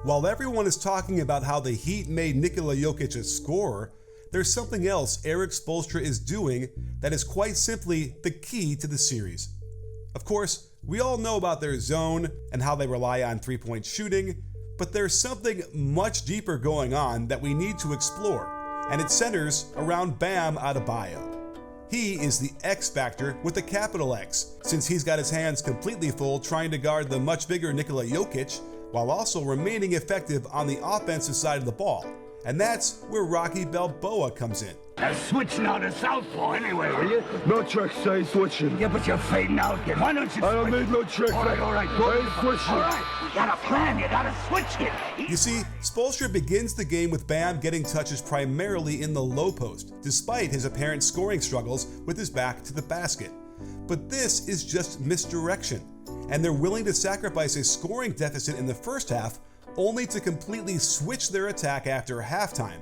While everyone is talking about how the Heat made Nikola Jokic a scorer, there's something else Erik Spoelstra is doing that is quite simply the key to the series. Of course, we all know about their zone and how they rely on three-point shooting, but there's something much deeper going on that we need to explore, and it centers around Bam Adebayo. He is the X factor with a capital X, since he's got his hands completely full trying to guard the much bigger Nikola Jokic, while also remaining effective on the offensive side of the ball. And that's where Rocky Balboa comes in. Switching out of southpaw anyway, will you? No tricks, I ain't switching. Yeah, but you're fading out again. Why don't you I don't need no tricks. All right. I ain't switching. All right, you got a plan. You got to switch it. You see, Spoelstra begins the game with Bam getting touches primarily in the low post, despite his apparent scoring struggles with his back to the basket. But this is just misdirection, and they're willing to sacrifice a scoring deficit in the first half only to completely switch their attack after halftime.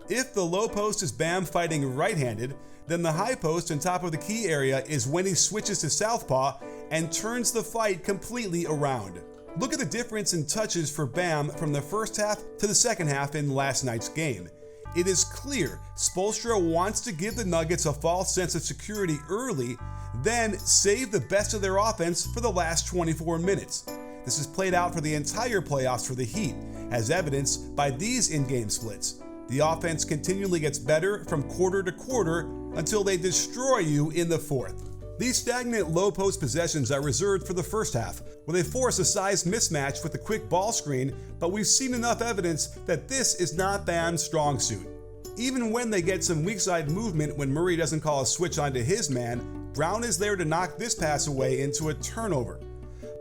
If the low post is Bam fighting right-handed, then the high post on top of the key area is when he switches to southpaw and turns the fight completely around. Look at the difference in touches for Bam from the first half to the second half in last night's game. It is clear Spoelstra wants to give the Nuggets a false sense of security early, then save the best of their offense for the last 24 minutes. This is played out for the entire playoffs for the Heat, as evidenced by these in-game splits. The offense continually gets better from quarter to quarter until they destroy you in the fourth. These stagnant low-post possessions are reserved for the first half, where they force a size mismatch with a quick ball screen, but we've seen enough evidence that this is not Bam's strong suit. Even when they get some weak side movement when Murray doesn't call a switch onto his man, Brown is there to knock this pass away into a turnover.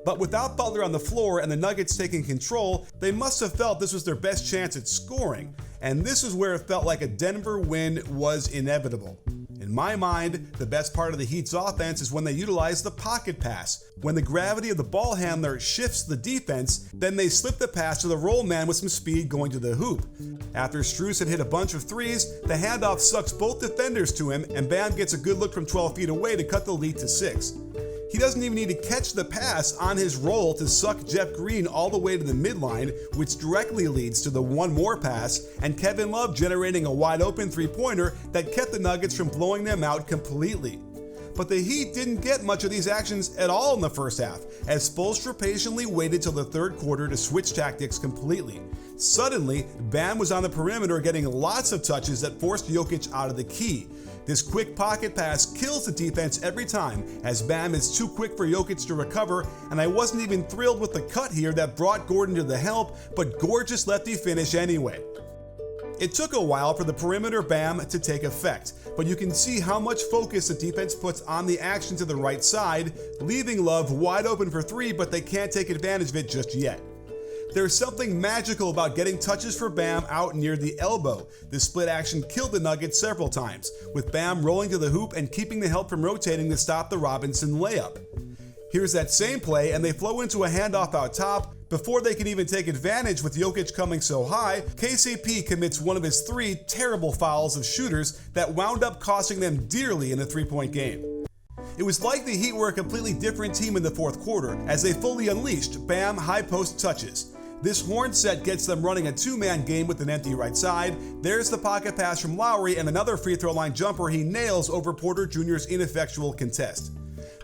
But without Butler on the floor and the Nuggets taking control, they must have felt this was their best chance at scoring, and this is where it felt like a Denver win was inevitable. In my mind, the best part of the Heat's offense is when they utilize the pocket pass. When the gravity of the ball handler shifts the defense, then they slip the pass to the roll man with some speed going to the hoop. After Strus had hit a bunch of threes, the handoff sucks both defenders to him, and Bam gets a good look from 12 feet away to cut the lead to 6. He doesn't even need to catch the pass on his roll to suck Jeff Green all the way to the midline, which directly leads to the one more pass, and Kevin Love generating a wide open three-pointer that kept the Nuggets from blowing them out completely. But the Heat didn't get much of these actions at all in the first half, as Spoelstra patiently waited till the third quarter to switch tactics completely. Suddenly, Bam was on the perimeter getting lots of touches that forced Jokic out of the key. This quick pocket pass kills the defense every time, as Bam is too quick for Jokic to recover, and I wasn't even thrilled with the cut here that brought Gordon to the help, but gorgeous lefty finish anyway. It took a while for the perimeter Bam to take effect, but you can see how much focus the defense puts on the action to the right side, leaving Love wide open for three, but they can't take advantage of it just yet. There's something magical about getting touches for Bam out near the elbow. This split action killed the Nuggets several times, with Bam rolling to the hoop and keeping the help from rotating to stop the Robinson layup. Here's that same play, and they flow into a handoff out top. Before they can even take advantage with Jokic coming so high, KCP commits one of his 3 terrible fouls of shooters that wound up costing them dearly in the three-point game. It was like the Heat were a completely different team in the fourth quarter, as they fully unleashed Bam high post touches. This horn set gets them running a two-man game with an empty right side. There's the pocket pass from Lowry and another free throw line jumper he nails over Porter Jr.'s ineffectual contest.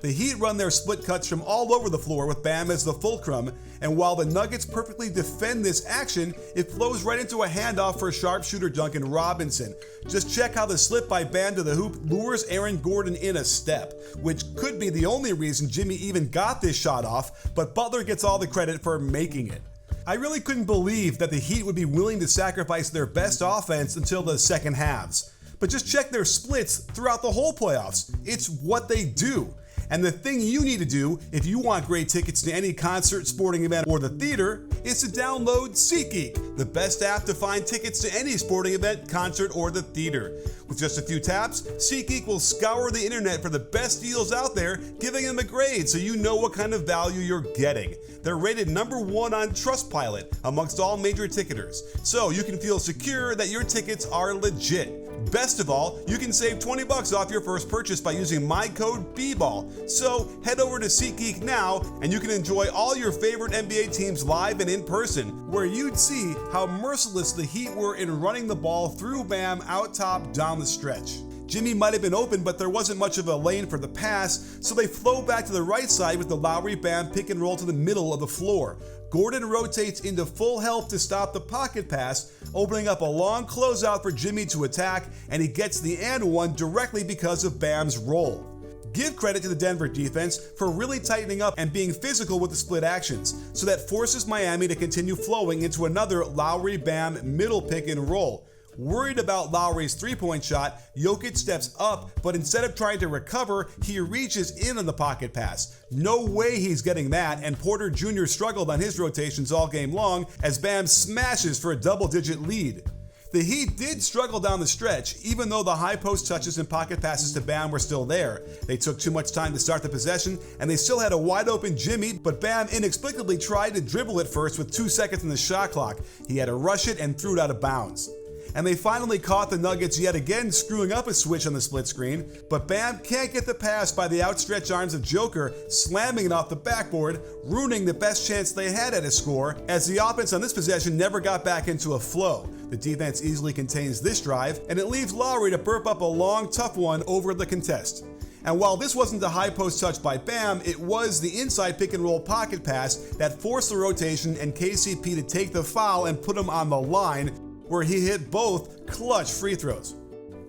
The Heat run their split cuts from all over the floor with Bam as the fulcrum, and while the Nuggets perfectly defend this action, it flows right into a handoff for sharpshooter Duncan Robinson. Just check how the slip by Bam to the hoop lures Aaron Gordon in a step, which could be the only reason Jimmy even got this shot off, but Butler gets all the credit for making it. I really couldn't believe that the Heat would be willing to sacrifice their best offense until the second halves. But just check their splits throughout the whole playoffs. It's what they do. And the thing you need to do if you want great tickets to any concert, sporting event, or the theater is to download SeatGeek, the best app to find tickets to any sporting event, concert, or the theater. With just a few taps, SeatGeek will scour the internet for the best deals out there, giving them a grade so you know what kind of value you're getting. They're rated #1 on Trustpilot amongst all major ticketers, so you can feel secure that your tickets are legit. Best of all, you can save $20 off your first purchase by using my code BBALL. So head over to SeatGeek now and you can enjoy all your favorite NBA teams live and in person, where you'd see how merciless the Heat were in running the ball through Bam out top down the stretch. Jimmy might have been open, but there wasn't much of a lane for the pass, so they flow back to the right side with the Lowry-Bam pick and roll to the middle of the floor. Gordon rotates into full help to stop the pocket pass, opening up a long closeout for Jimmy to attack, and he gets the and one directly because of Bam's roll. Give credit to the Denver defense for really tightening up and being physical with the split actions, so that forces Miami to continue flowing into another Lowry-Bam middle pick and roll. Worried about Lowry's three-point shot, Jokic steps up, but instead of trying to recover, he reaches in on the pocket pass. No way he's getting that, and Porter Jr. struggled on his rotations all game long as Bam smashes for a double-digit lead. The Heat did struggle down the stretch, even though the high post touches and pocket passes to Bam were still there. They took too much time to start the possession, and they still had a wide open Jimmy, but Bam inexplicably tried to dribble it first with 2 seconds in the shot clock. He had to rush it and threw it out of bounds. And they finally caught the Nuggets yet again screwing up a switch on the split screen, but Bam can't get the pass by the outstretched arms of Joker, slamming it off the backboard, ruining the best chance they had at a score, as the offense on this possession never got back into a flow. The defense easily contains this drive, and it leaves Lowry to burp up a long, tough one over the contest. And while this wasn't a high post touch by Bam, it was the inside pick and roll pocket pass that forced the rotation and KCP to take the foul and put him on the line, where he hit both clutch free throws.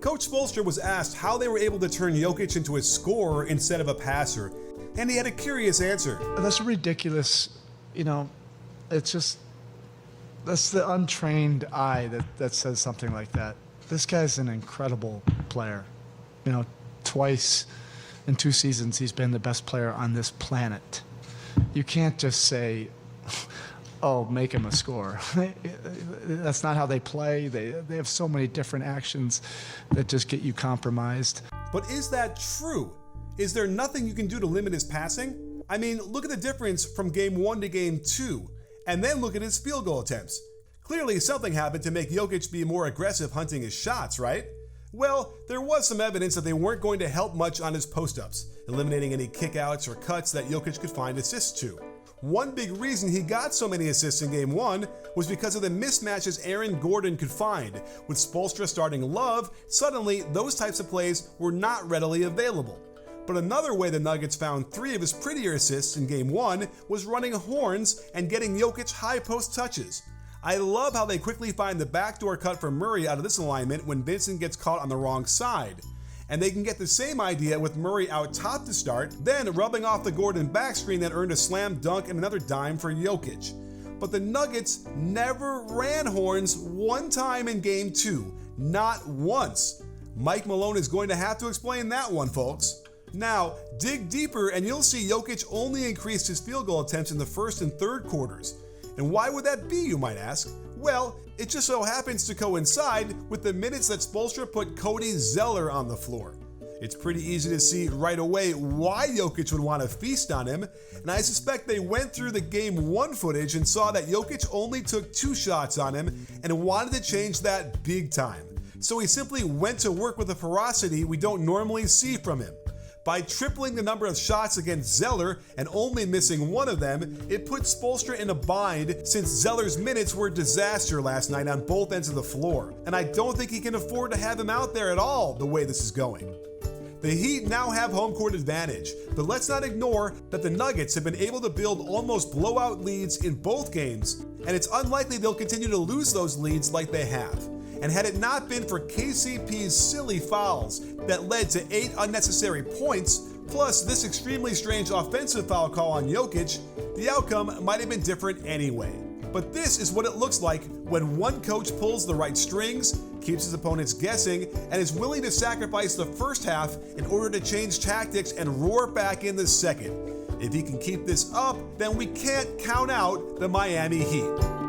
Coach Spoelstra was asked how they were able to turn Jokic into a scorer instead of a passer, and he had a curious answer. That's ridiculous, it's just, that's the untrained eye that says something like that. This guy's an incredible player. Twice in 2 seasons he's been the best player on this planet. You can't just say, oh, make him a scorer. That's not how they play. They have so many different actions that just get you compromised. But is that true? Is there nothing you can do to limit his passing? I mean, look at the difference from game 1 to game 2, and then look at his field goal attempts. Clearly something happened to make Jokic be more aggressive hunting his shots, right? Well, there was some evidence that they weren't going to help much on his post-ups, eliminating any kickouts or cuts that Jokic could find assists to. One big reason he got so many assists in game 1 was because of the mismatches Aaron Gordon could find. With Spoelstra starting Love, suddenly those types of plays were not readily available. But another way the Nuggets found 3 of his prettier assists in game 1 was running horns and getting Jokic high post touches. I love how they quickly find the backdoor cut for Murray out of this alignment when Vincent gets caught on the wrong side. And they can get the same idea with Murray out top to start, then rubbing off the Gordon back screen that earned a slam dunk and another dime for Jokic. But the Nuggets never ran horns one time in game 2, not once. Mike Malone is going to have to explain that one, folks. Now, dig deeper and you'll see Jokic only increased his field goal attempts in the first and third quarters. And why would that be, you might ask? Well, it just so happens to coincide with the minutes that Spoelstra put Cody Zeller on the floor. It's pretty easy to see right away why Jokic would want to feast on him, and I suspect they went through the game 1 footage and saw that Jokic only took 2 shots on him and wanted to change that big time. So he simply went to work with a ferocity we don't normally see from him. By tripling the number of shots against Zeller and only missing 1 of them, it put Spoelstra in a bind since Zeller's minutes were disaster last night on both ends of the floor, and I don't think he can afford to have him out there at all the way this is going. The Heat now have home court advantage, but let's not ignore that the Nuggets have been able to build almost blowout leads in both games, and it's unlikely they'll continue to lose those leads like they have. And had it not been for KCP's silly fouls that led to 8 unnecessary points, plus this extremely strange offensive foul call on Jokic, the outcome might have been different anyway. But this is what it looks like when one coach pulls the right strings, keeps his opponents guessing, and is willing to sacrifice the first half in order to change tactics and roar back in the second. If he can keep this up, then we can't count out the Miami Heat.